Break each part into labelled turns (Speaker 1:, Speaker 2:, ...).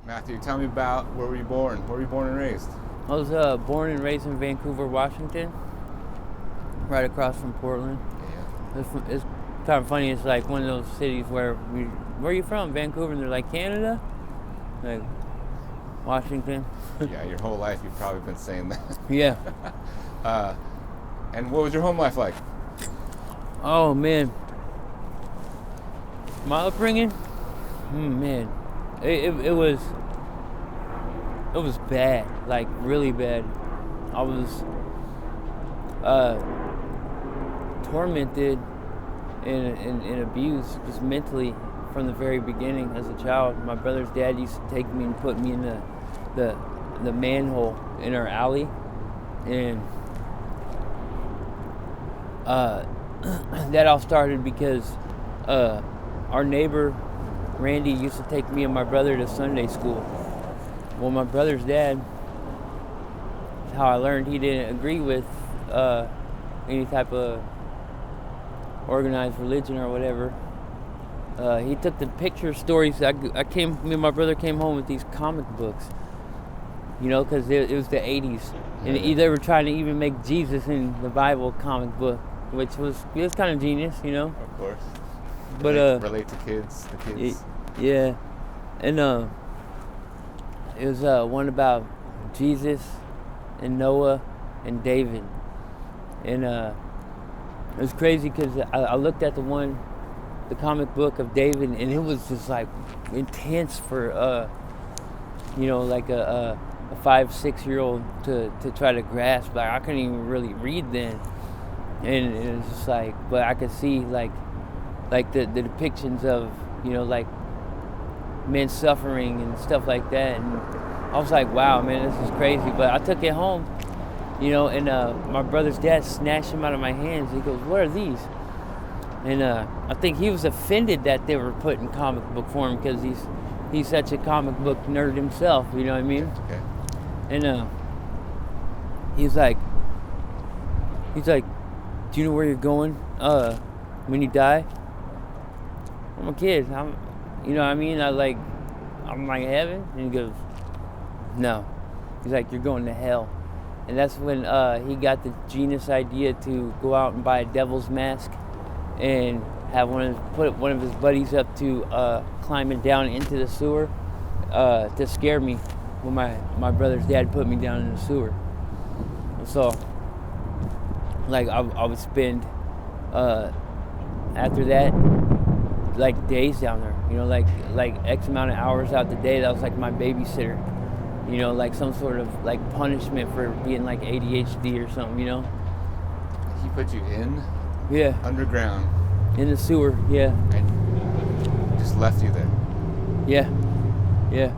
Speaker 1: Matthew, tell me about where were you born? Where were you born and raised?
Speaker 2: I was born and raised in Vancouver, Washington, right across from Portland.
Speaker 1: Yeah.
Speaker 2: It's kind of funny. It's like one of those cities where where are you from? Vancouver, and they're like, Canada, like Washington.
Speaker 1: Yeah, your whole life you've probably been saying that.
Speaker 2: Yeah.
Speaker 1: And what was your home life like?
Speaker 2: Oh man, my upbringing, man, it was bad, like really bad. I was tormented and abused just mentally from the very beginning as a child. My brother's dad used to take me and put me in the manhole in our alley, and that all started because our neighbor Randy used to take me and my brother to Sunday school. Well, my brother's dad, how I learned he didn't agree with any type of organized religion or whatever. He took the picture stories. Me and my brother came home with these comic books, because it was the 80s, and they were trying to even make Jesus in the Bible comic book, which was kind of genius,
Speaker 1: Of course.
Speaker 2: But
Speaker 1: relate to kids, the kids.
Speaker 2: Yeah, and it was one about Jesus and Noah and David, and it was crazy because I looked at the comic book of David, and it was just like intense for like a 5-6-year-old to try to grasp. Like I couldn't even really read then, and it was just like, but I could see like the depictions of like men suffering and stuff like that, and I was like, wow, man, this is crazy. But I took it home, and my brother's dad snatched them out of my hands. He goes, what are these? And I think he was offended that they were put in comic book form because he's such a comic book nerd himself, you know what I mean?
Speaker 1: Okay.
Speaker 2: And he's like, do you know where you're going when you die? I'm a kid. You know what I mean? I'm like heaven? And he goes, no. He's like, you're going to hell. And that's when he got the genius idea to go out and buy a devil's mask and have put one of his buddies up to climbing down into the sewer to scare me when my brother's dad put me down in the sewer. And so, like, I would spend, after that, like days down there, like X amount of hours out the day. That was like my babysitter, like some sort of like punishment for being like ADHD or something,
Speaker 1: He put you in?
Speaker 2: Yeah.
Speaker 1: Underground.
Speaker 2: In the sewer, yeah.
Speaker 1: And just left you there?
Speaker 2: Yeah.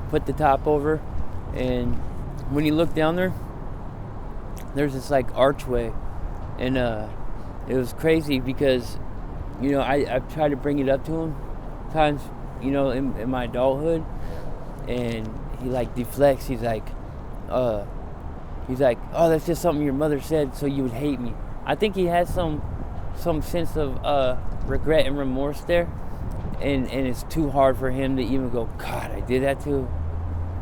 Speaker 2: Put the top over, and when you look down there, there's this like archway, and it was crazy because I tried to bring it up to him times, in my adulthood, and he like deflects. He's like, oh, that's just something your mother said so you would hate me. I think he has some sense of regret and remorse there, and it's too hard for him to even go, God, I did that to
Speaker 1: a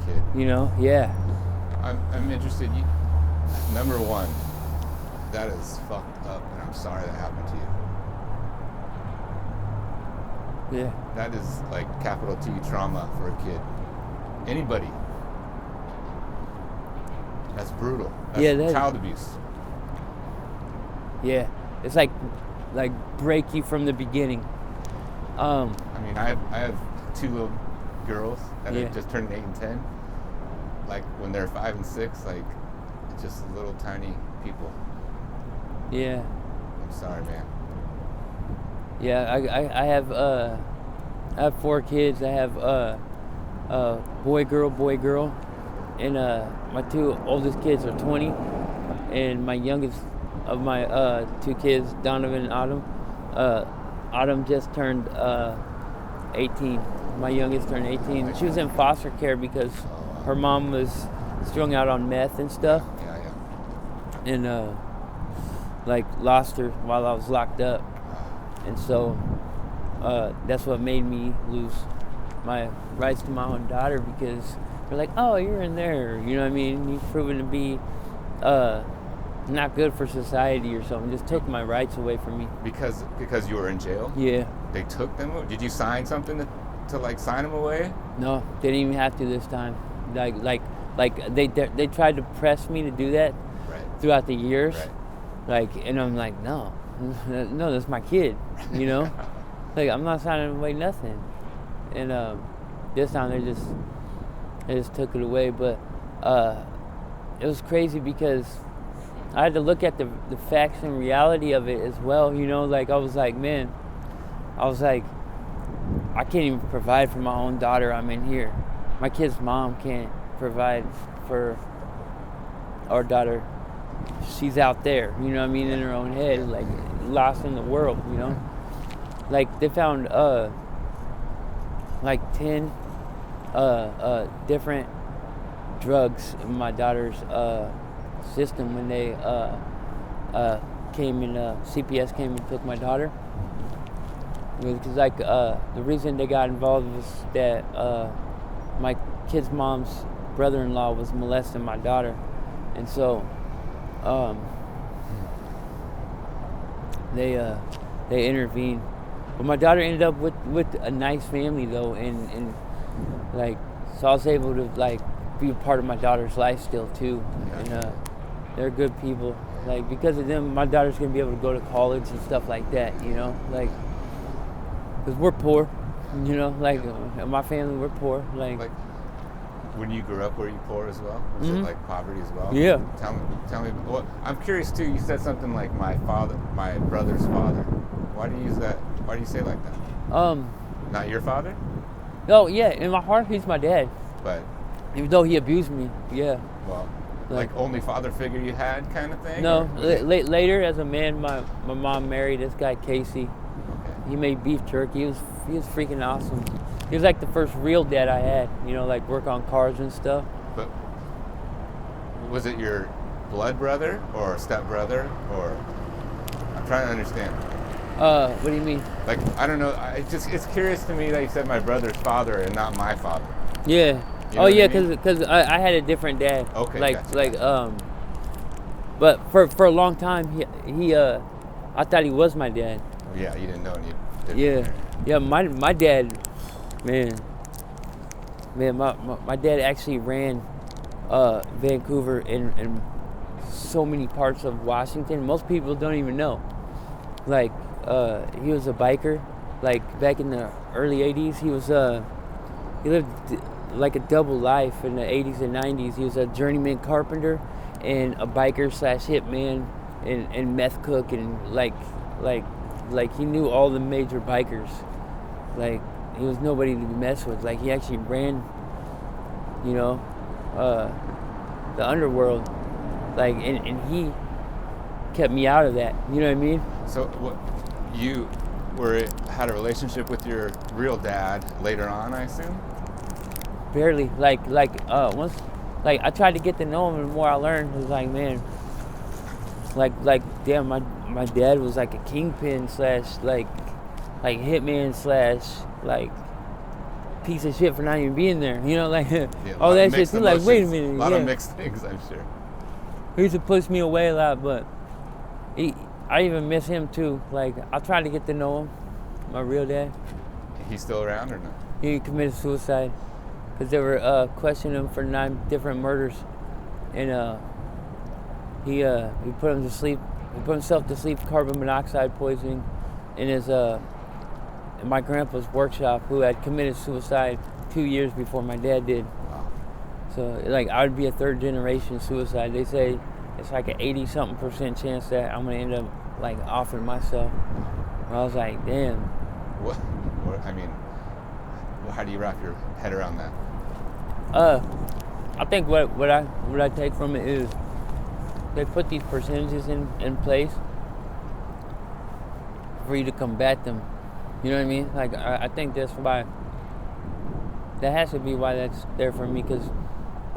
Speaker 1: kid.
Speaker 2: Yeah.
Speaker 1: I'm interested. Number one, that is fucked up, and I'm sorry that happened to you.
Speaker 2: Yeah.
Speaker 1: That is like capital T trauma for a kid. Anybody. That's brutal. That's child abuse.
Speaker 2: Yeah. It's like break you from the beginning.
Speaker 1: I mean, I have 2 little girls that have just turned 8 and 10. Like when they're 5 and 6, like just little tiny people.
Speaker 2: Yeah.
Speaker 1: I'm sorry, man.
Speaker 2: Yeah, I have 4 kids. I have boy, girl, and my 2 oldest kids are 20, and my youngest of my 2 kids, Donovan and Autumn just turned 18. My youngest turned 18. She was in foster care because her mom was strung out on meth and stuff.
Speaker 1: Yeah.
Speaker 2: And lost her while I was locked up. And so that's what made me lose my rights to my own daughter because they're like, oh, you're in there, you know what I mean? You've proven to be not good for society or something. Just took my rights away from me.
Speaker 1: Because you were in jail?
Speaker 2: Yeah.
Speaker 1: They took them? Did you sign something to like sign them away?
Speaker 2: No, they didn't even have to this time. Like they tried to press me to do that throughout the years. Right. And I'm like, no, that's my kid, you know? Like, I'm not signing away nothing. And this time they just took it away. But it was crazy because I had to look at the facts and reality of it as well, you know? Like, I was like, I can't even provide for my own daughter. I'm in here. My kid's mom can't provide for our daughter. She's out there, you know what I mean, in her own head, like lost in the world, you know. Like they found like 10 different drugs in my daughter's system when they came in. CPS came and took my daughter. Because like the reason they got involved was that my kid's mom's brother-in-law was molesting my daughter, and so they intervened. But my daughter ended up with a nice family though, and like so I was able to like be a part of my daughter's life still too, and they're good people. Like because of them, my daughter's gonna be able to go to college and stuff like that, you know, like. Because we're poor, you know, like my family, we're poor. Like
Speaker 1: when you grew up, were you poor as well? Was it like poverty as well?
Speaker 2: Yeah.
Speaker 1: Tell me. Well, I'm curious too. You said something like my brother's father. Why do you use that? Why do you say it like that? Not your father?
Speaker 2: No, yeah. In my heart, he's my dad.
Speaker 1: But
Speaker 2: even though he abused me, yeah.
Speaker 1: Well, like only father figure you had, kind of thing.
Speaker 2: No. Later, as a man, my mom married this guy Casey. He made beef jerky. He was freaking awesome. He was like the first real dad I had, you know, like work on cars and stuff.
Speaker 1: But was it your blood brother or stepbrother or? I'm trying to understand.
Speaker 2: What do you mean?
Speaker 1: Like I don't know. It's curious to me that you said my brother's father and not my father.
Speaker 2: Yeah.
Speaker 1: You know
Speaker 2: yeah,
Speaker 1: I mean?
Speaker 2: because I had a different dad.
Speaker 1: Okay.
Speaker 2: Gotcha. But for a long time he I thought he was my dad.
Speaker 1: Yeah, you didn't know.
Speaker 2: Yeah. My dad, man. My dad actually ran Vancouver and so many parts of Washington. Most people don't even know. Like he was a biker. Like back in the early '80s, he lived like a double life in the '80s and '90s. He was a journeyman carpenter and a biker / hitman and meth cook and like he knew all the major bikers. Like he was nobody to be messed with. Like he actually ran, you know, the underworld. Like and he kept me out of that. You know what I mean?
Speaker 1: So what you had a relationship with your real dad later on, I assume?
Speaker 2: Barely. Like once I tried to get to know him, and the more I learned, it was like, man, like damn, my dad was like a kingpin / like hitman / like piece of shit for not even being there, you know, like all that shit too. Like, wait a minute,
Speaker 1: a lot of mixed things, I'm sure.
Speaker 2: He used to push me away a lot, but I even miss him too. Like I tried to get to know him, my real dad.
Speaker 1: He's still around or not?
Speaker 2: He committed suicide because they were questioning him for 9 different murders, and he put him to sleep. He put himself to sleep, carbon monoxide poisoning, in his in my grandpa's workshop, who had committed suicide 2 years before my dad did.
Speaker 1: Wow.
Speaker 2: So like I would be a 3rd generation suicide. They say it's like an 80-something% chance that I'm gonna end up like offing myself. And I was like, damn.
Speaker 1: What? I mean, how do you wrap your head around that?
Speaker 2: I think what I take from it is they put these percentages in place for you to combat them. You know what I mean? Like I think that has to be why that's there for me, because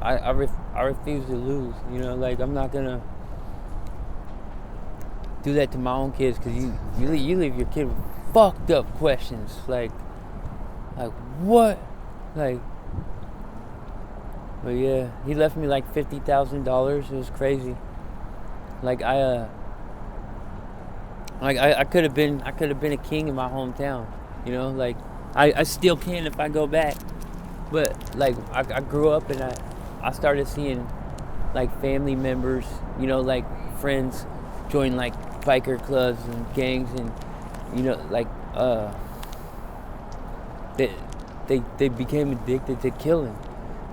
Speaker 2: I refuse to lose. You know, like I'm not gonna do that to my own kids, because you leave your kid with fucked up questions like what Like, but yeah, he left me like $50,000. It was crazy. Like I could have been a king in my hometown. You know, like I still can if I go back. But like I grew up and I started seeing like family members, you know, like friends join like biker clubs and gangs, and you know, like they became addicted to killing,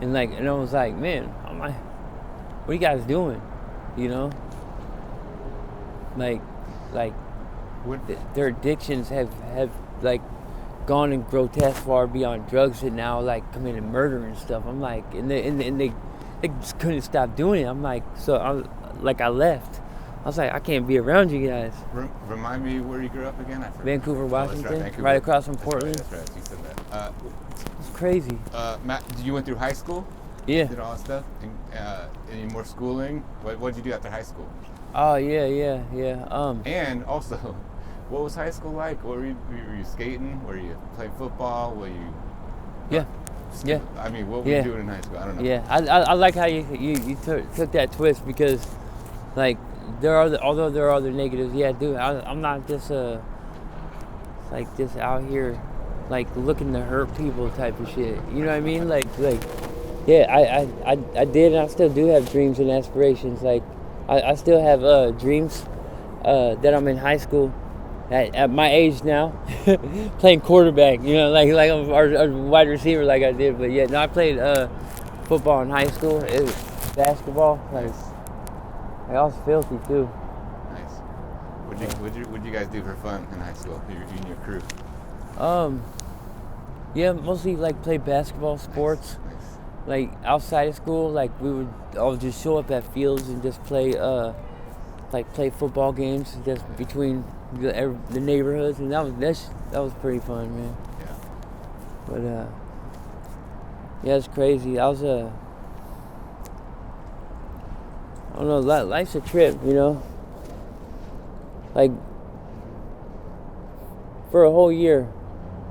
Speaker 2: and I was like, man, I'm like, what are you guys doing? You know, like their addictions have like gone and grotesque far beyond drugs, and now like committing murder and stuff. I'm like, and they just couldn't stop doing it. I'm like, so I left. I was like, I can't be around you guys.
Speaker 1: Remind me where you grew up again? I forgot.
Speaker 2: Vancouver, Washington,
Speaker 1: right. Vancouver.
Speaker 2: right across from Portland.
Speaker 1: That's right. You said that.
Speaker 2: It's crazy.
Speaker 1: Matt, you went through high school?
Speaker 2: Yeah.
Speaker 1: Did all that stuff? Any more schooling? What did you do after high school?
Speaker 2: Oh yeah.
Speaker 1: And also, what was high school like? Were you skating? Were you playing football? Were you?
Speaker 2: Yeah. Yeah.
Speaker 1: I mean, what were you doing in high school? I don't know.
Speaker 2: Yeah, I like how you took that twist, because, like, although there are other negatives. Yeah, dude, I'm not just like just out here, like looking to hurt people type of shit. You know what I mean? Like, yeah, I did, and I still do have dreams and aspirations. Like, I still have dreams that I'm in high school. At my age now, playing quarterback, you know, like I'm a wide receiver like I did. But yeah, no, I played football in high school. It was basketball. Like, I was filthy too.
Speaker 1: Nice. What'd you guys do for fun in high school? You and your crew?
Speaker 2: Yeah, mostly like play basketball, sports.
Speaker 1: Nice.
Speaker 2: Like outside of school, like we would all just show up at fields and just play football games just between the neighborhoods, and that was pretty fun, man.
Speaker 1: Yeah.
Speaker 2: But yeah, it's crazy. I don't know, life's a trip, you know. Like, for a whole year,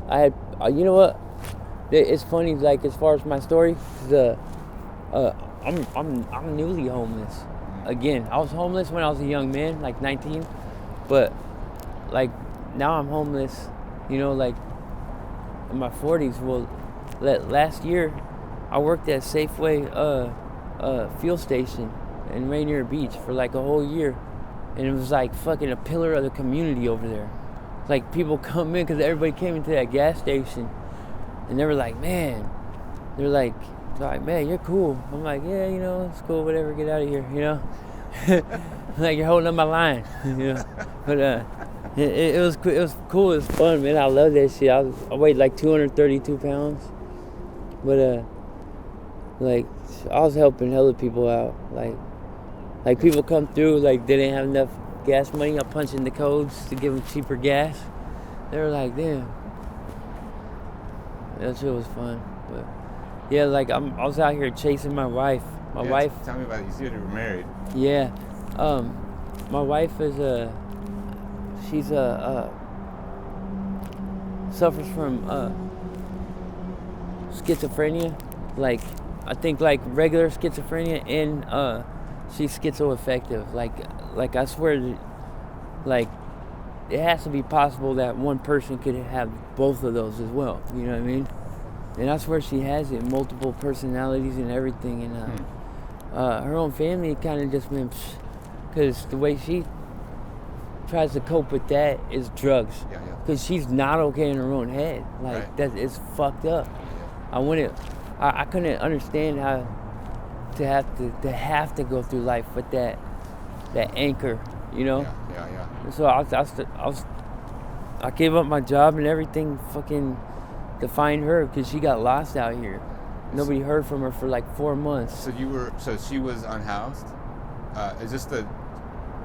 Speaker 2: I had, you know what? It's funny, like, as far as my story, I'm newly homeless. Again, I was homeless when I was a young man, like 19, but like now I'm homeless, you know, like in my 40s. Well, last year I worked at Safeway fuel station in Rainier Beach for like a whole year, and it was like fucking a pillar of the community over there. Like, people come in because everybody came into that gas station, and they were like, man, man, you're cool. I'm like, yeah, you know, it's cool, whatever, get out of here, you know. Like, you're holding up my line, you know. But it was cool, it was fun, man. I love that shit. I weighed like 232 pounds, but like, I was helping hella people out. Like people come through, like they didn't have enough gas money. I'm punching the codes to give them cheaper gas. They were like, damn, that shit was fun. But yeah, like I was out here chasing my wife. My wife.
Speaker 1: Tell me about it. You said you were married.
Speaker 2: Yeah, my wife is she's suffers from schizophrenia. Like, I think like regular schizophrenia, and she's schizoaffective. Like I swear, like it has to be possible that one person could have both of those as well. You know what I mean? And I swear she has it, multiple personalities and everything. And her own family kind of just been, because the way she tries to cope with that is drugs.
Speaker 1: Yeah.
Speaker 2: Because she's not okay in her own head. Like,
Speaker 1: right.
Speaker 2: That is fucked up.
Speaker 1: Yeah.
Speaker 2: I couldn't understand how to have to go through life with that anchor, you know.
Speaker 1: Yeah.
Speaker 2: So I gave up my job and everything, fucking to find her, because she got lost out here. Nobody heard from her for like 4 months.
Speaker 1: So she was unhoused. Is this the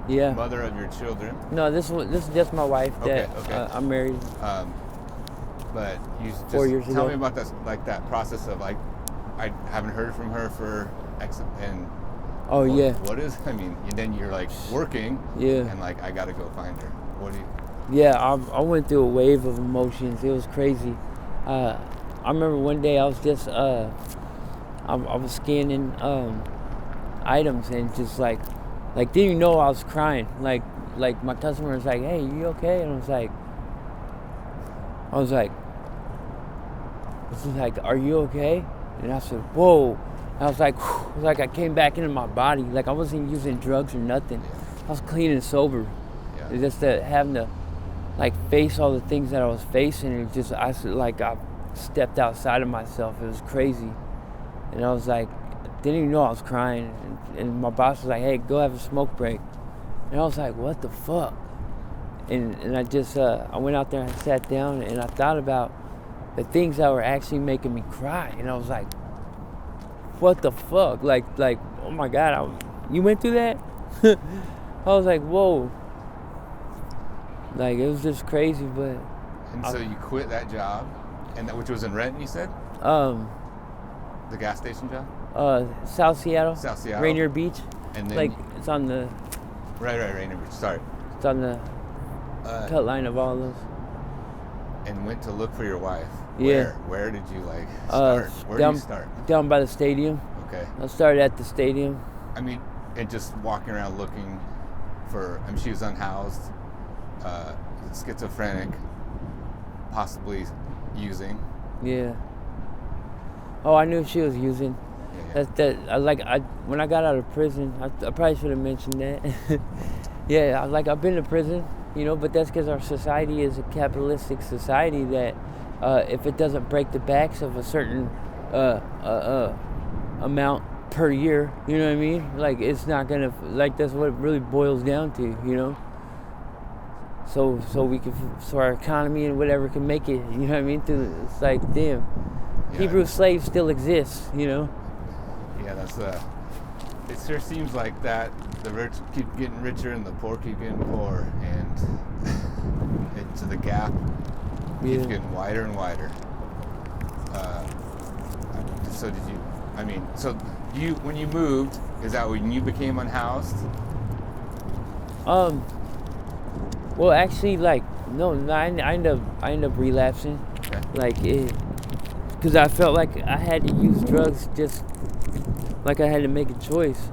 Speaker 1: mother of your children?
Speaker 2: No, this is just my wife.
Speaker 1: Okay.
Speaker 2: I'm married.
Speaker 1: But you just
Speaker 2: 4 years ago.
Speaker 1: Tell me about that process of like, I haven't heard from her for X, and what is? I mean, and then you're like working.
Speaker 2: Yeah.
Speaker 1: And like, I gotta go find her. What do you?
Speaker 2: Yeah, I went through a wave of emotions. It was crazy. I remember one day I was just I was scanning items and just like didn't even know I was crying. Like my customer was like, "Hey, you okay?" And I was like, "Are you okay?" And I said, "Whoa." I was like, whew. It was like I came back into my body. Like I wasn't using drugs or nothing. I was clean and sober.
Speaker 1: Yeah.
Speaker 2: It's just that having to like face all the things that I was facing. It just I stepped outside of myself. It was crazy. And I was like, didn't even know I was crying. And my boss was like, "Hey, go have a smoke break." And I was like, what the fuck? And I just I went out there and I sat down and I thought about the things that were actually making me cry. And I was like, what the fuck? Like, oh my God, you went through that? I was like, whoa. Like, it was just crazy, but...
Speaker 1: And so you quit that job, and which was in Renton, you said?
Speaker 2: The
Speaker 1: gas station job?
Speaker 2: South Seattle.
Speaker 1: South Seattle.
Speaker 2: Rainier Beach.
Speaker 1: And then...
Speaker 2: Like, it's on the...
Speaker 1: Right, Rainier Beach, sorry.
Speaker 2: It's on the cut line of all those.
Speaker 1: And went to look for your wife.
Speaker 2: Yeah.
Speaker 1: Where did you start? Where did you start?
Speaker 2: Down by the stadium.
Speaker 1: Okay.
Speaker 2: I started at the stadium.
Speaker 1: I mean, and just walking around looking for. I mean, she was unhoused, schizophrenic, possibly using.
Speaker 2: Yeah. Oh, I knew she was using.
Speaker 1: Yeah.
Speaker 2: When I got out of prison, I probably should have mentioned that. Yeah, I've been to prison, but that's because our society is a capitalistic society that if it doesn't break the backs of a certain amount per year, you know what I mean? Like, it's not gonna, like, that's what it really boils down to, So our economy and whatever can make it, you know what I mean? It's like, damn, yeah. Hebrew slaves still exist,
Speaker 1: Yeah, that's it sure seems like that. The rich keep getting richer and the poor keep getting poor, and into the gap keeps getting wider and wider. So did you? I mean, so you when you moved, is that when you became unhoused?
Speaker 2: Well, actually, no, I ended up relapsing, okay. Because I felt like I had to use drugs, just like I had to make a choice.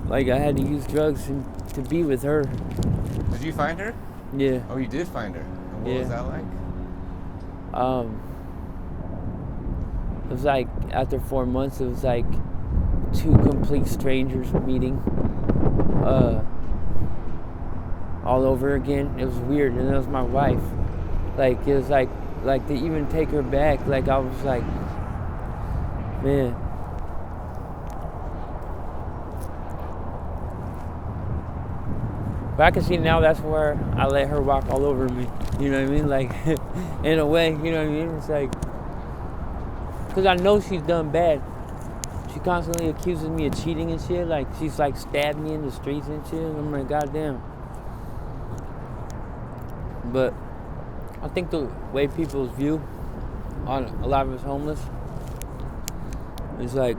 Speaker 2: Like I had to use drugs to be with her.
Speaker 1: Did you find her?
Speaker 2: Yeah.
Speaker 1: Oh, you did find her. And what was that like?
Speaker 2: It was like after 4 months, it was like two complete strangers meeting. All over again. It was weird, and it was my wife. Like, it was like to even take her back, like I was like, man. But I can see now that's where I let her walk all over me. You know what I mean? Like, in a way, you know what I mean? It's like, because I know she's done bad. She constantly accuses me of cheating and shit. Like, she's like stabbed me in the streets and shit. I'm like, goddamn. But I think the way people's view on a lot of us homeless is like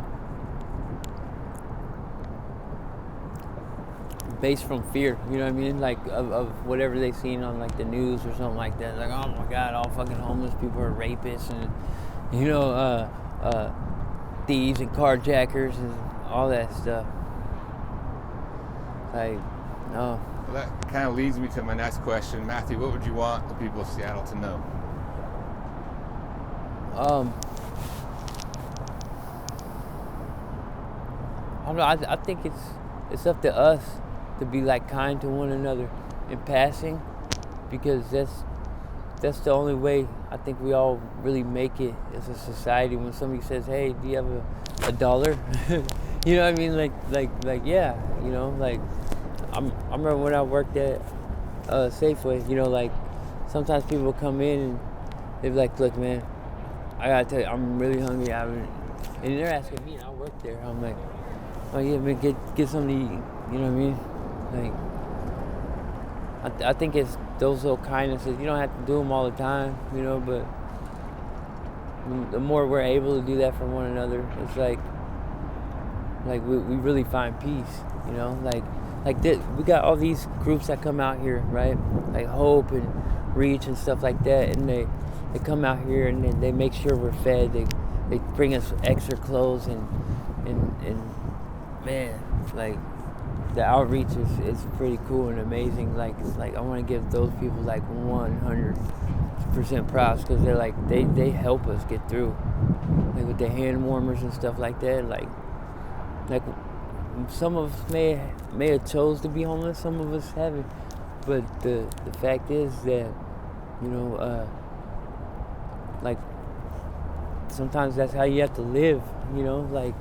Speaker 2: based from fear, you know what I mean? Like of whatever they've seen on like the news or something like that. Like, oh my God, all fucking homeless people are rapists and thieves and carjackers and all that stuff. Like, no.
Speaker 1: Well, that kind of leads me to my next question. Matthew, what would you want the people of Seattle to know?
Speaker 2: I don't know. I think it's up to us to be like kind to one another in passing, because that's the only way I think we all really make it as a society. When somebody says, "Hey, do you have a dollar?" You know what I mean? Like yeah, like I remember when I worked at Safeway. Like sometimes people come in and they're like, "Look, man, I gotta tell you, I'm really hungry. And they're asking me, and I work there. I'm like, oh yeah, man, get something to eat. You know what I mean? Like, I think it's those little kindnesses. You don't have to do them all the time, but the more we're able to do that for one another, it's like we really find peace, Like we got all these groups that come out here, right? Like Hope and outreach and stuff like that, and they come out here and they make sure we're fed. They bring us extra clothes and man, like the outreach is pretty cool and amazing. Like it's like I want to give those people like 100% props, because they're like they help us get through, like with the hand warmers and stuff like that. Like some of us may have chose to be homeless, some of us haven't, but the fact is that, you know, like sometimes that's how you have to live, you know, like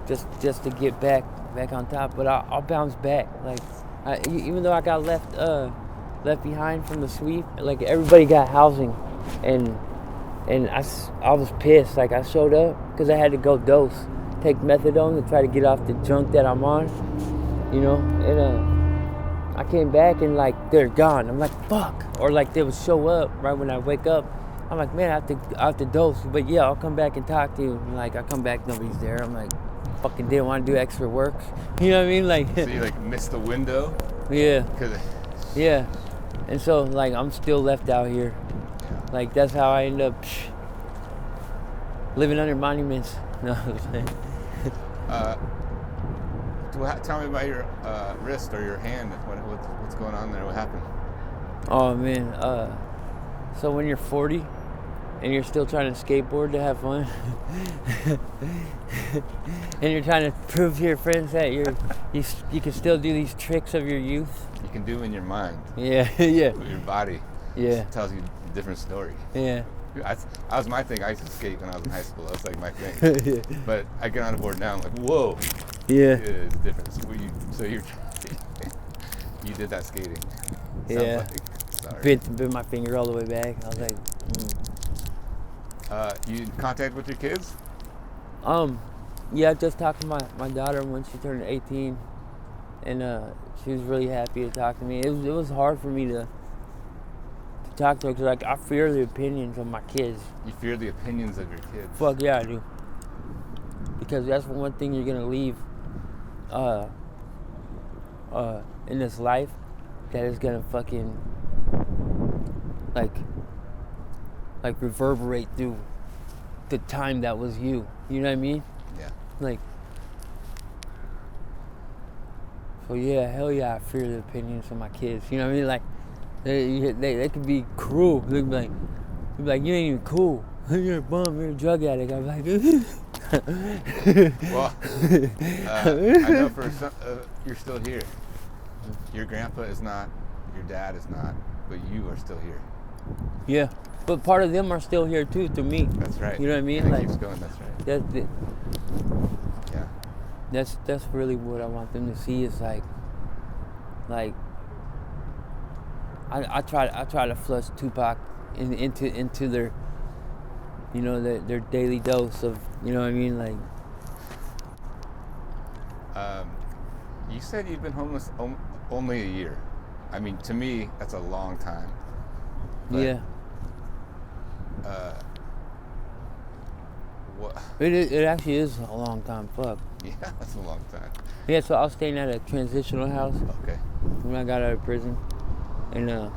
Speaker 2: just to get back on top. But I'll bounce back. Like even though I got left behind from the sweep, like everybody got housing, and I was pissed. Like I showed up because I had to go take methadone to try to get off the junk that I'm on, you know, and I came back and like they're gone. I'm like, fuck. Or like they would show up right when I wake up. I'm like, man, I have to dose, but yeah, I'll come back and talk to you. And like I come back, nobody's there. I'm like, fucking didn't want to do extra work. You know what I mean? Like
Speaker 1: so you like missed the window?
Speaker 2: Yeah. Yeah. And so like I'm still left out here.
Speaker 1: Yeah.
Speaker 2: Like that's how I end up living under monuments. No.
Speaker 1: Tell me about your wrist or your hand. What's going on there? What happened?
Speaker 2: Oh man. So when you're 40 and you're still trying to skateboard to have fun, and you're trying to prove to your friends that you can still do these tricks of your youth.
Speaker 1: You can do in your mind.
Speaker 2: Yeah, yeah.
Speaker 1: Your body.
Speaker 2: Yeah.
Speaker 1: It tells you a different story.
Speaker 2: Yeah.
Speaker 1: That was my thing. I used to skate when I was in high school. That was like my thing.
Speaker 2: Yeah.
Speaker 1: But I get on the board now. I'm like, whoa.
Speaker 2: Yeah.
Speaker 1: It's different. So you did that skating.
Speaker 2: Yeah.
Speaker 1: Sorry.
Speaker 2: Bit my finger all the way back. I was like,
Speaker 1: You in contact with your kids?
Speaker 2: Yeah, I just talked to my daughter when she turned 18, and she was really happy to talk to me. It was hard for me to talk to her, because like I fear the opinions of my kids.
Speaker 1: You fear the opinions of your kids?
Speaker 2: Fuck yeah, I do. Because that's one thing you're gonna leave in this life that is gonna fucking like reverberate through the time that was you. You know what I mean?
Speaker 1: Yeah.
Speaker 2: Like, so yeah, hell yeah, I fear the opinions of my kids. You know what I mean? Like, they could be cruel. They'd be like, you ain't even cool. You're a bum. You're a drug addict. I'm like,
Speaker 1: well, I know for some, you're still here. Your grandpa is not, your dad is not, but you are still here.
Speaker 2: Yeah, but part of them are still here too. To me.
Speaker 1: That's right.
Speaker 2: You know what I mean?
Speaker 1: And
Speaker 2: like,
Speaker 1: it keeps going. That's right.
Speaker 2: That's it.
Speaker 1: Yeah.
Speaker 2: That's really what I want them to see, is like I try to flush Tupac into their, you know, their daily dose of, you know what I mean, like.
Speaker 1: You said you've been homeless only a year. I mean, to me, that's a long time. But,
Speaker 2: yeah.
Speaker 1: What?
Speaker 2: It actually is a long time. Fuck.
Speaker 1: Yeah, that's a long time.
Speaker 2: Yeah, so I was staying at a transitional house
Speaker 1: Okay.
Speaker 2: when I got out of prison, and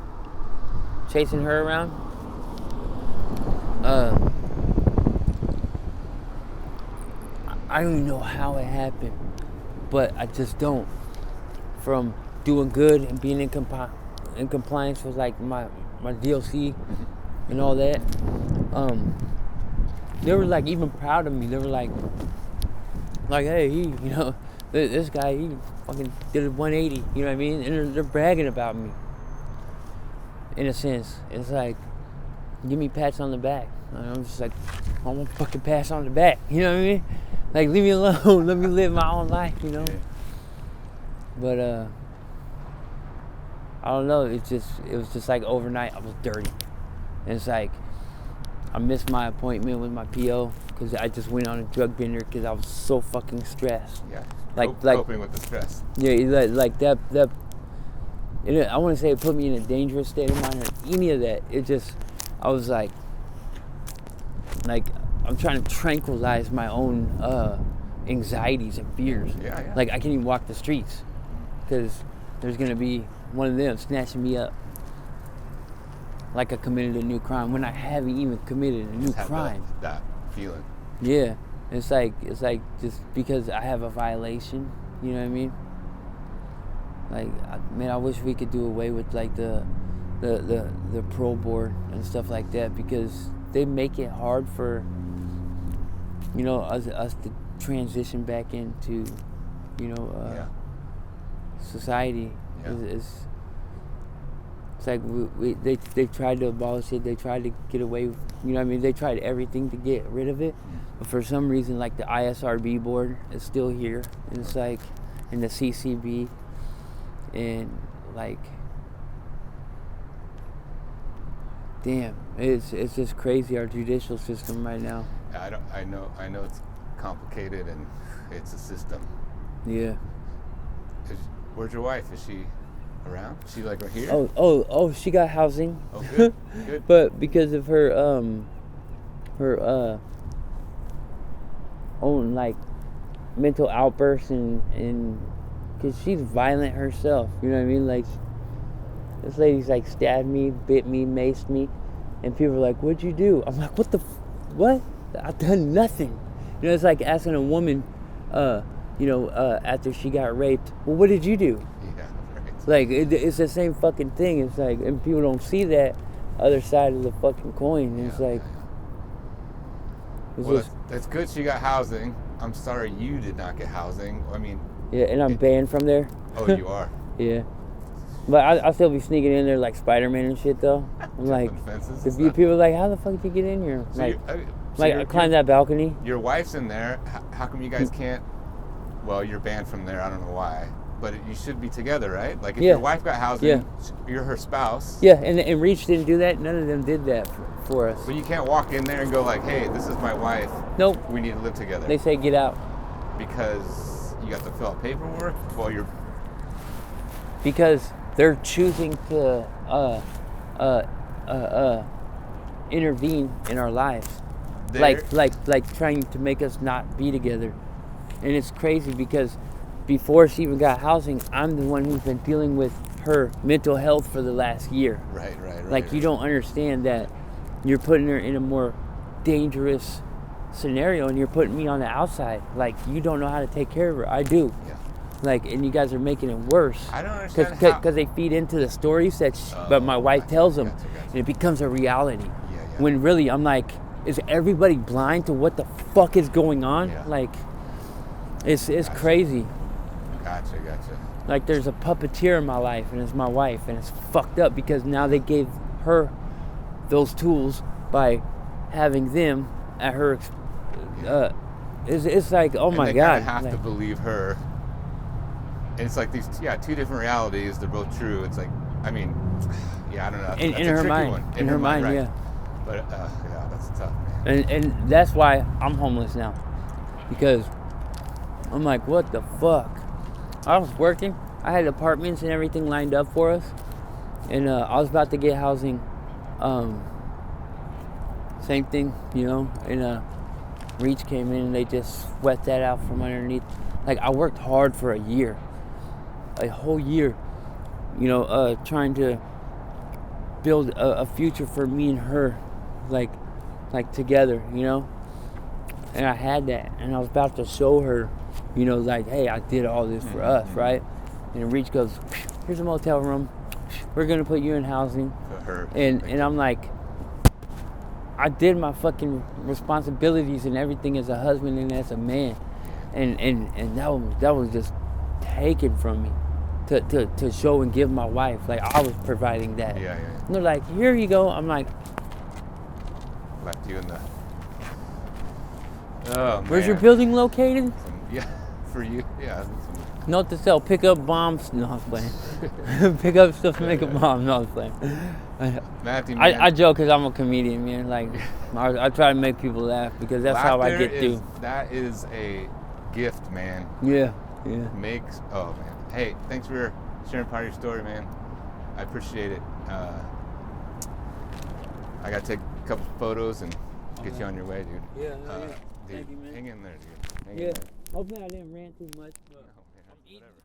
Speaker 2: chasing her around. I don't even know how it happened, but I just don't. From doing good and being in compliance with like my DLC and all that, they were like even proud of me. They were like, hey, this guy, he fucking did a 180. You know what I mean? And they're bragging about me. In a sense, it's like, give me pats on the back. And I'm just like, I want fucking pats on the back. You know what I mean? Like, leave me alone. Let me live my own life. You know. But I don't know. It was just like overnight I was dirty. And it's like I missed my appointment with my PO because I just went on a drug bender because I was so fucking stressed.
Speaker 1: Yeah.
Speaker 2: Like
Speaker 1: coping with the stress.
Speaker 2: Yeah, like that. I want to say it put me in a dangerous state of mind or any of that. It just, I was like I'm trying to tranquilize my own anxieties and fears.
Speaker 1: Yeah.
Speaker 2: Like I can't even walk the streets because there's gonna be one of them snatching me up. like I committed a new crime when I haven't even committed a new
Speaker 1: Just have
Speaker 2: crime.
Speaker 1: That feeling.
Speaker 2: Yeah, it's like just because I have a violation, you know what I mean? Like, man, I wish we could do away with like the parole board and stuff like that, because they make it hard for, you know, us to transition back into, you know, society.
Speaker 1: Yeah.
Speaker 2: It's like they tried to abolish it. They tried to get away. You know what I mean? They tried everything to get rid of it, but for some reason, like the ISRB board is still here, and it's like, and the CCB, and like, damn, it's just crazy, our judicial system right now.
Speaker 1: I know it's complicated and it's a system.
Speaker 2: Yeah.
Speaker 1: Where's your wife? Is she around? Is she like right here?
Speaker 2: Oh, she got housing.
Speaker 1: Oh, good. Good.
Speaker 2: But because of her own like mental outbursts and because she's violent herself, you know what I mean? Like, this lady's like stabbed me, bit me, maced me, and people are like, "What'd you do?" I'm like, what? I've done nothing. You know, it's like asking a woman, after she got raped, well, what did you do?
Speaker 1: Yeah, right.
Speaker 2: Like, it's the same fucking thing. It's like, and people don't see that other side of the fucking coin. It's like,
Speaker 1: well, that's good she got housing. I'm sorry you did not get housing. I mean,
Speaker 2: yeah, and I'm banned from there.
Speaker 1: Oh, you are?
Speaker 2: Yeah. But I'll still be sneaking in there like Spider-Man and shit, though. I'm like, people are like, how the fuck did you get in here? So I climbed that balcony.
Speaker 1: Your wife's in there. How come you guys can't? Well, you're banned from there. I don't know why. But you should be together, right? Like, if your wife got housing, you're her spouse.
Speaker 2: Yeah, and Reach didn't do that. None of them did that for us.
Speaker 1: But you can't walk in there and go like, hey, this is my wife.
Speaker 2: Nope.
Speaker 1: We need to live together.
Speaker 2: They say get out.
Speaker 1: Because you got to fill out paperwork? Well, you're...
Speaker 2: Because they're choosing to intervene in our lives. Like trying to make us not be together. And it's crazy because before she even got housing, I'm the one who's been dealing with her mental health for the last year.
Speaker 1: Right.
Speaker 2: Like, you don't understand that you're putting her in a more dangerous scenario, and you're putting me on the outside. Like, you don't know how to take care of her. I do.
Speaker 1: Yeah.
Speaker 2: Like, and you guys are making it worse.
Speaker 1: I don't understand
Speaker 2: because they feed into the stories but my wife tells them, and it becomes a reality.
Speaker 1: Yeah.
Speaker 2: When really, I'm like, is everybody blind to what the fuck is going on?
Speaker 1: Yeah.
Speaker 2: Like, it's crazy.
Speaker 1: Gotcha.
Speaker 2: Like, there's a puppeteer in my life, and it's my wife, and it's fucked up because now they gave her those tools by having them at her. It's like, oh my God.
Speaker 1: And they have to believe her. And it's like these, two different realities. They're both true. It's like, I mean, I don't know.
Speaker 2: In her mind. In her mind,
Speaker 1: right.
Speaker 2: yeah.
Speaker 1: But, that's tough, man.
Speaker 2: And that's why I'm homeless now. Because I'm like, what the fuck? I was working. I had apartments and everything lined up for us. And I was about to get housing. Same thing, you know. And Reach came in and they just swept that out from underneath. Like, I worked hard for a year. A whole year. You know, trying to build a future for me and her. Like together, you know. And I had that. And I was about to show her, you know, like, hey, I did all this for us, right? And Reach goes, here's a motel room. We're going to put you in housing.
Speaker 1: For her.
Speaker 2: And I'm like, I did my fucking responsibilities and everything as a husband and as a man. And that was just taken from me to show and give my wife. Like, I was providing that.
Speaker 1: Yeah.
Speaker 2: And they're like, here you go. I'm like,
Speaker 1: left you in the... Oh, man.
Speaker 2: Where's your building located?
Speaker 1: For you, yeah.
Speaker 2: Note to self, pick up bombs. No, I was playing. Pick up stuff to make a bomb. No, I was playing.
Speaker 1: Matthew, man.
Speaker 2: I joke because I'm a comedian, man. Like, I try to make people laugh because that's how I get through.
Speaker 1: That is a gift, man.
Speaker 2: Yeah.
Speaker 1: Oh, man. Hey, thanks for sharing part of your story, man. I appreciate it. I got to take a couple photos and get you on your way, dude.
Speaker 2: Yeah,
Speaker 1: dude,
Speaker 2: thank you, man.
Speaker 1: Hang in there, dude. Hang in
Speaker 2: Yeah.
Speaker 1: there.
Speaker 2: Hopefully I didn't rant too much, but
Speaker 1: No, man,
Speaker 2: I'm eating.
Speaker 1: whatever.